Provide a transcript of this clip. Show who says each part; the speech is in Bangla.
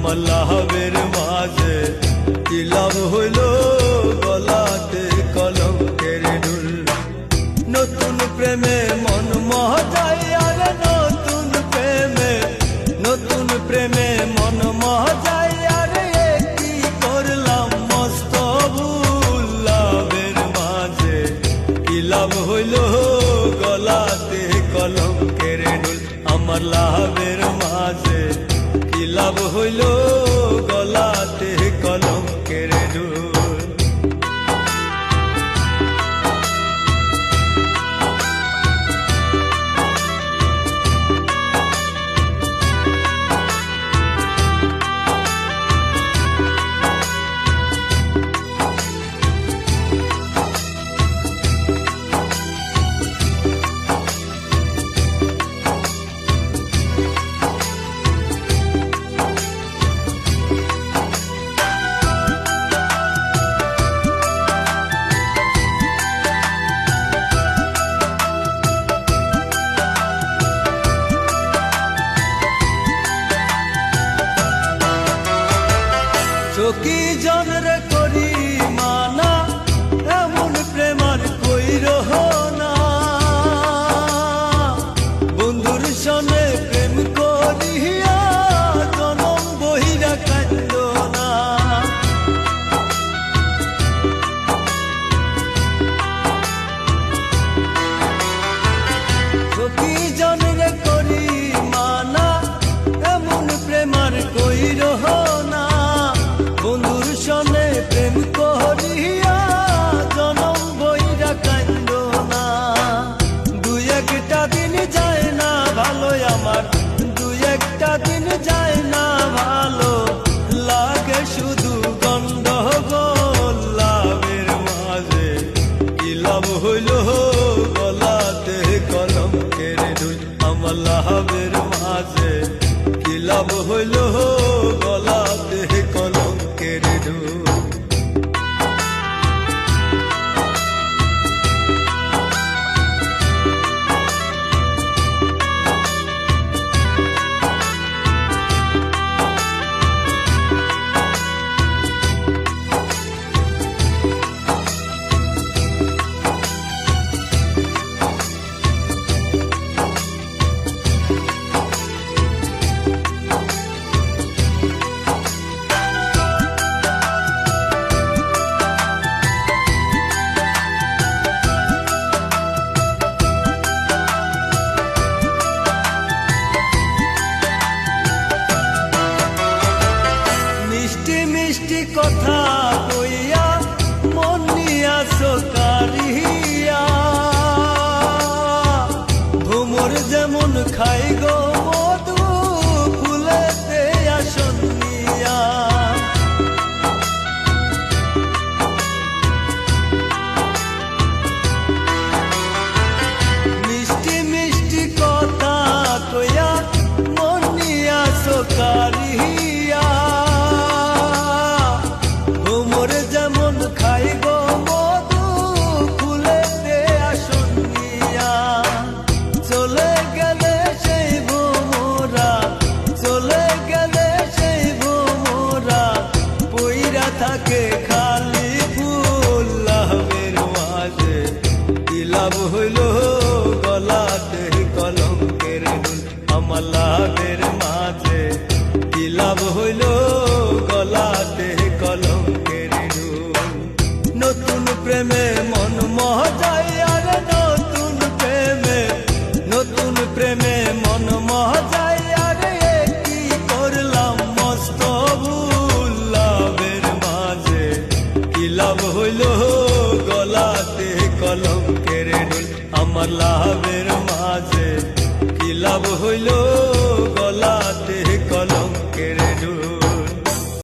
Speaker 1: আমার লাভের মাঝে কি লাভ হইল গলাতে কলঙ্কের ঢুল। নতুন প্রেমে মন মহজায় আর নতুন প্রেমে মন মহজায় আর কি করলাম মস্ত ভুল। লাভের মাঝে কি লাভ হইল গলাতে কলঙ্কের ঢুল। আমার লাভের মাঝে কি লাভ হইল গলাতে কলঙ্কের ঢুল। চকি জনরে করি মানা এমন প্রেমার কইর না। বন্ধুর সনে প্রেম করিয়া জনম বহিরা কান্দ না। চকি জনরে করি মানা এমন প্রেমার কইর না। বন্ধুর সনে প্রেম করিয়া জনম বইরা কান্দ না। দুই একটা দিন যায় না ভালো আমার, দুই একটা দিন যায় না ভালো লাগে শুধু গন্ডগোল। লাভের মাঝে কি লাভ হইল গলাতে কলঙ্কের ঢুল। আমার লাভের মাঝে কি লাভ হইল গলাতে কলঙ্কের ঢুল। মিষ্টি কথা কইয়া মন নিয়া সকারিয়া ভ্রমর যেমন খাই গো মধু ফুলেতে আসন নিয়া। মিষ্টি মিষ্টি কথা কইয়া মন নিয়া সকারিয়া যেমন খাই গো মধু ফুলেতে আসন নিয়া। চলে গেলে সেই ভোমরা, চলে গেলে সেই ভোমরা পইরা থাকে খালি ফুল। লাভের মাঝে কি লাভ হইল গলাতে কলঙ্কের ঢুল। আমার লাভের মাঝে কি লাভ হইল গলাতে কলঙ্কের ঢুল। নতুন প্রেমে মন মহজায় আর নতুন প্রেমে মন মহজায় আর কি করলাম মস্ত ভুল। লাভের মাঝে কি লাভ হইল গলাতে কলঙ্কের ঢুল। আমার লাভের মাঝে কি লাভ হইল